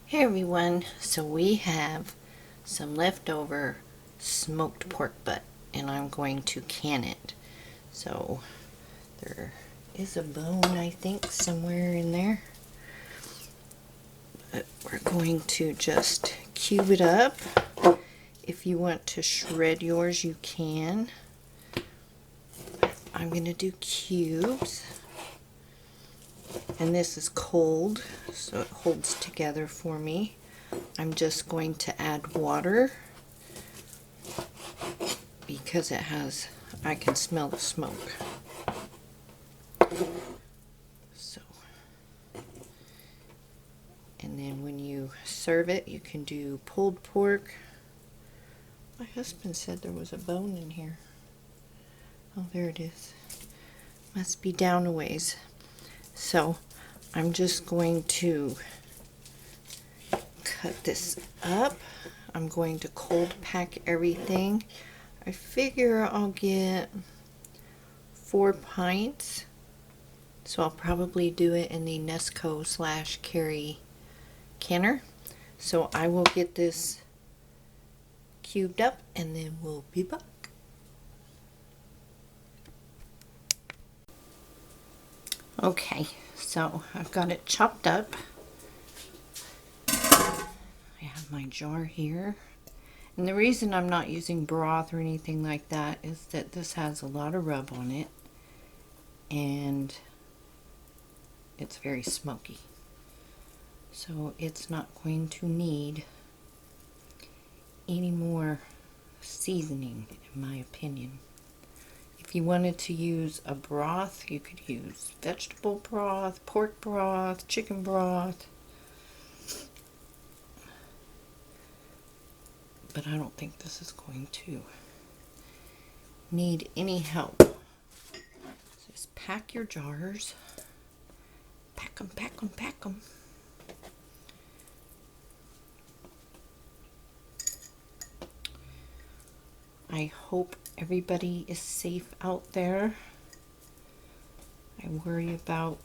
Hey everyone, so we have some leftover smoked pork butt and I'm going to can it. So there is a bone, I think, somewhere in there. But we're going to just cube it up. If you want to shred yours, you can. I'm going to do cubes. And this is cold, so it holds together for me. I'm just going to add water because I can smell the smoke. So, and then when you serve it, you can do pulled pork. My husband said there was a bone in here. Oh, there it is. Must be down a ways. So, I'm just going to cut this up. I'm going to cold pack everything. I figure I'll get 4 pints. So I'll probably do it in the Nesco / Carey canner. So I will get this cubed up and then we'll be back. Okay, so I've got it chopped up. I have my jar here. And the reason I'm not using broth or anything like that is that this has a lot of rub on it and it's very smoky. So it's not going to need any more seasoning, in my opinion. If you wanted to use a broth, you could use vegetable broth, pork broth, chicken broth. But I don't think this is going to need any help. So just pack your jars. Pack them, pack them, pack them. I hope everybody is safe out there. I worry about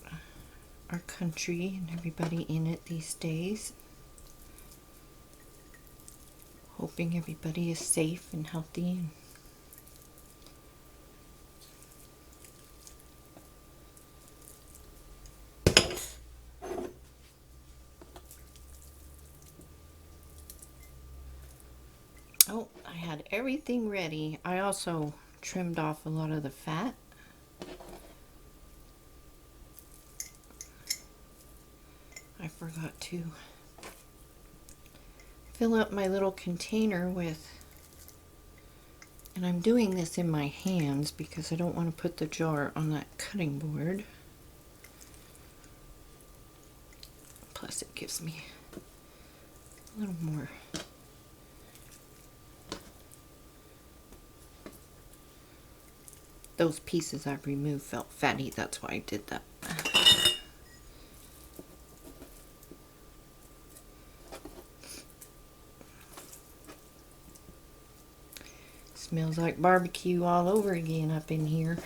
our country and everybody in it these days. Hoping everybody is safe and healthy. Oh, I had everything ready. I also trimmed off a lot of the fat. I forgot to fill up my little container with, and I'm doing this in my hands because I don't want to put the jar on that cutting board. Plus it gives me a little more. Those pieces I've removed felt fatty, that's why I did that. Smells like barbecue all over again up in here.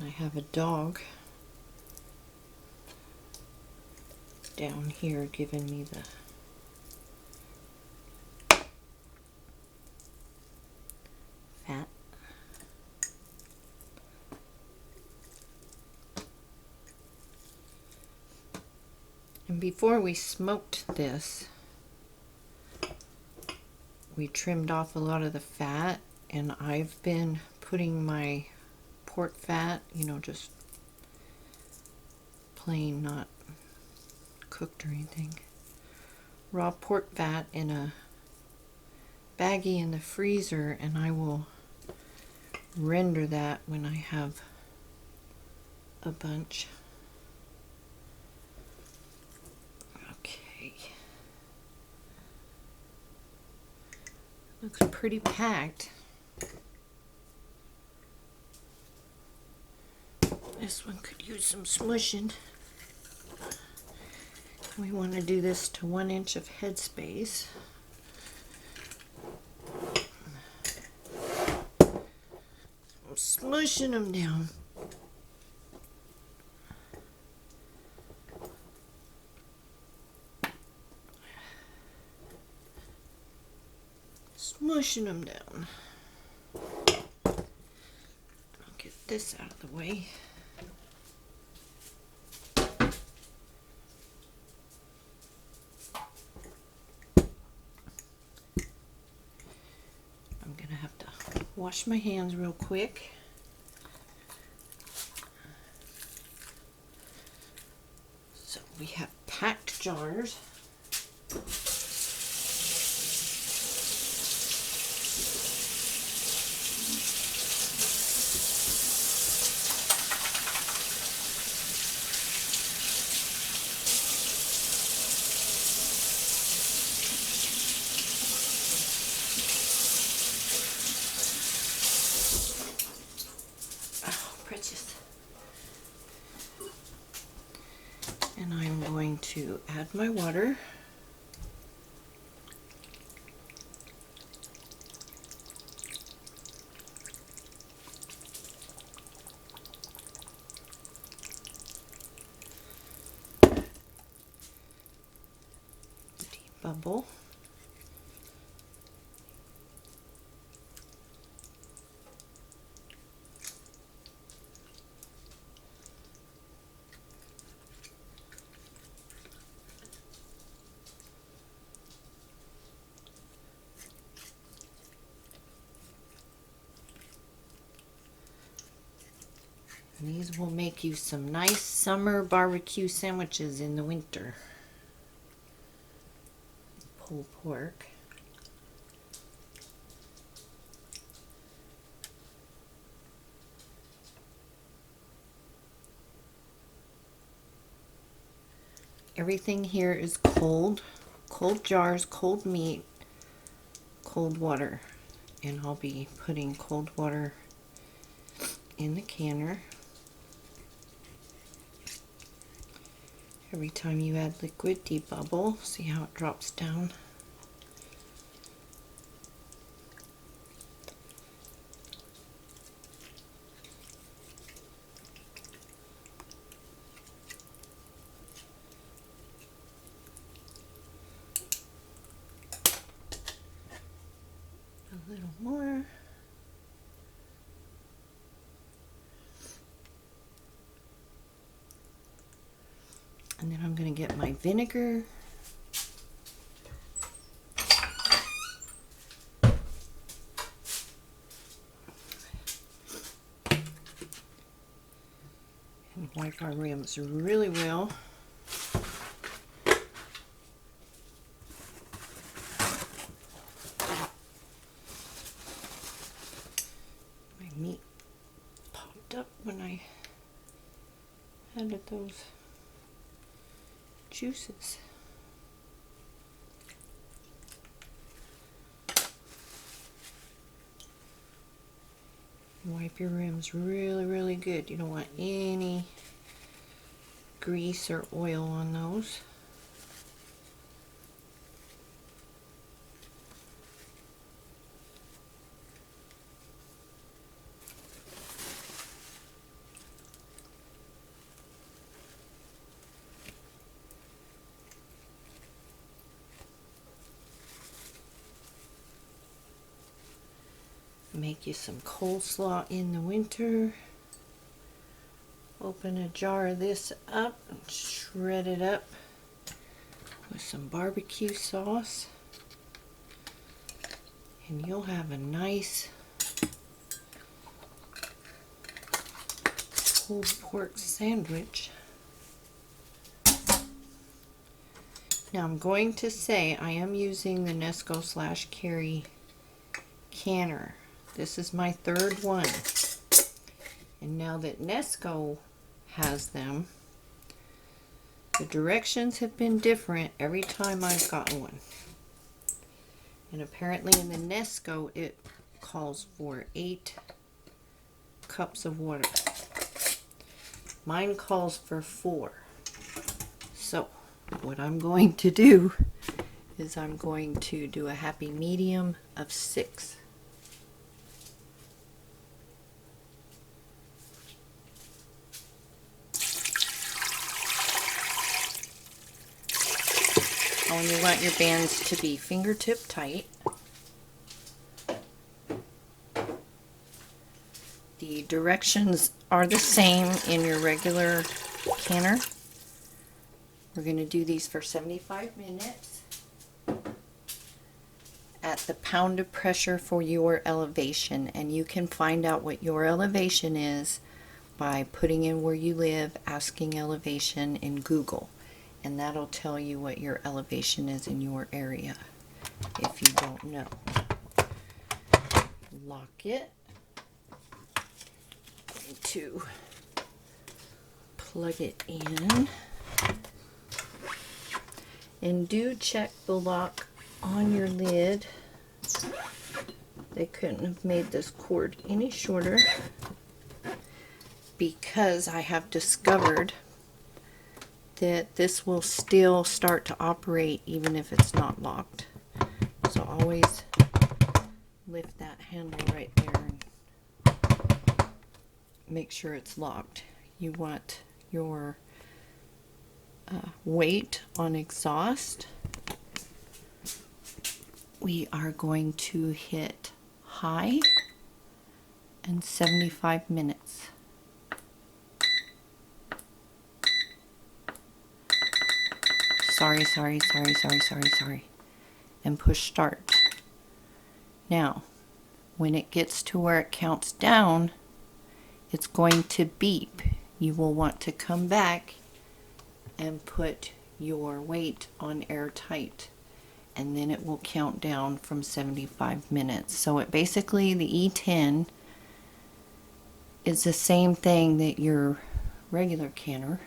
I have a dog down here giving me the fat. And before we smoked this, we trimmed off a lot of the fat, and I've been putting my pork fat, you know, just plain, not cooked or anything, raw pork fat in a baggie in the freezer, and I will render that when I have a bunch. Okay. Looks pretty packed. This one could use some smushing. We want to do this to 1 inch of headspace. I'm smushing them down. pushing them down. I'll get this out of the way. I'm gonna have to wash my hands real quick. So we have packed jars. And I'm going to add my water. Bubble. And these will make you some nice summer barbecue sandwiches in the winter. Pulled pork. Everything here is cold. Cold jars, cold meat, cold water. And I'll be putting cold water in the canner. Every time you add liquid, debubble. See how it drops down? A little more. And then I'm going to get my vinegar. And wipe our rims really well. My meat popped up when I added those juices. Wipe your rims really good. You don't want any grease or oil on those. Make you some coleslaw in the winter. Open a jar of this up and shred it up with some barbecue sauce. And you'll have a nice pulled pork sandwich. Now I'm going to say I am using the Nesco / Carey canner. This is my third one. And now that Nesco has them, the directions have been different every time I've gotten one. And apparently in the Nesco it calls for 8 cups of water. Mine calls for 4. So what I'm going to do is I'm going to do a happy medium of 6. Oh, and you want your bands to be fingertip tight. The directions are the same in your regular canner. We're going to do these for 75 minutes at the pound of pressure for your elevation, and you can find out what your elevation is by putting in where you live, asking elevation in Google, and that'll tell you what your elevation is in your area if you don't know. Lock it. To plug it in, and do check the lock on your lid. They couldn't have made this cord any shorter, because I have discovered that this will still start to operate even if it's not locked. So always lift that handle right there and make sure it's locked. You want your weight on exhaust. We are going to hit high and 75 minutes. Sorry. And push start. Now, when it gets to where it counts down, it's going to beep. You will want to come back and put your weight on airtight, and then it will count down from 75 minutes. So it basically, the E10 is the same thing that your regular canner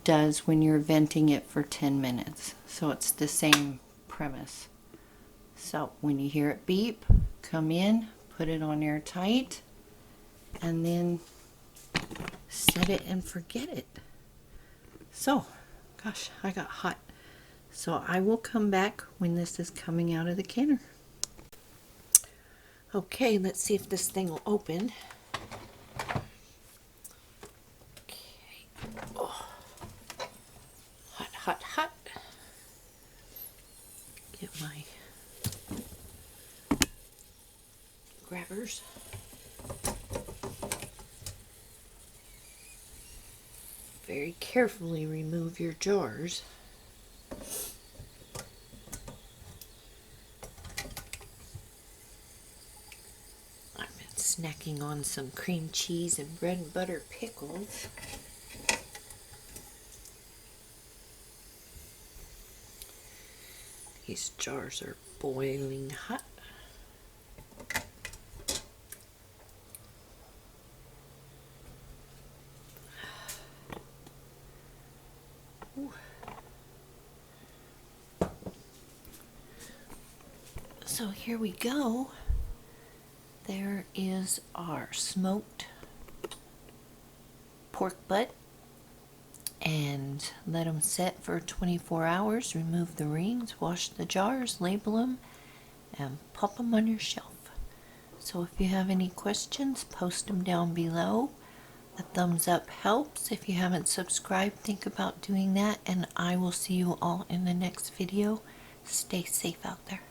does when you're venting it for 10 minutes. So it's the same premise. So when you hear it beep, come in, put it on airtight, and then set it and forget it. So, gosh, I got hot. So I will come back when this is coming out of the canner. Okay, let's see if this thing will open. Okay. Oh. Hot. Get my grabbers. Very carefully remove your jars. I've been snacking on some cream cheese and bread and butter pickles. These jars are boiling hot. So here we go. There is our smoked pork butt, and let them set for 24 hours. Remove the rings, wash the jars, label them, and pop them on your shelf. So if you have any questions, post them down below. A thumbs up helps. If you haven't subscribed, think about doing that, and I will see you all in the next video. Stay safe out there.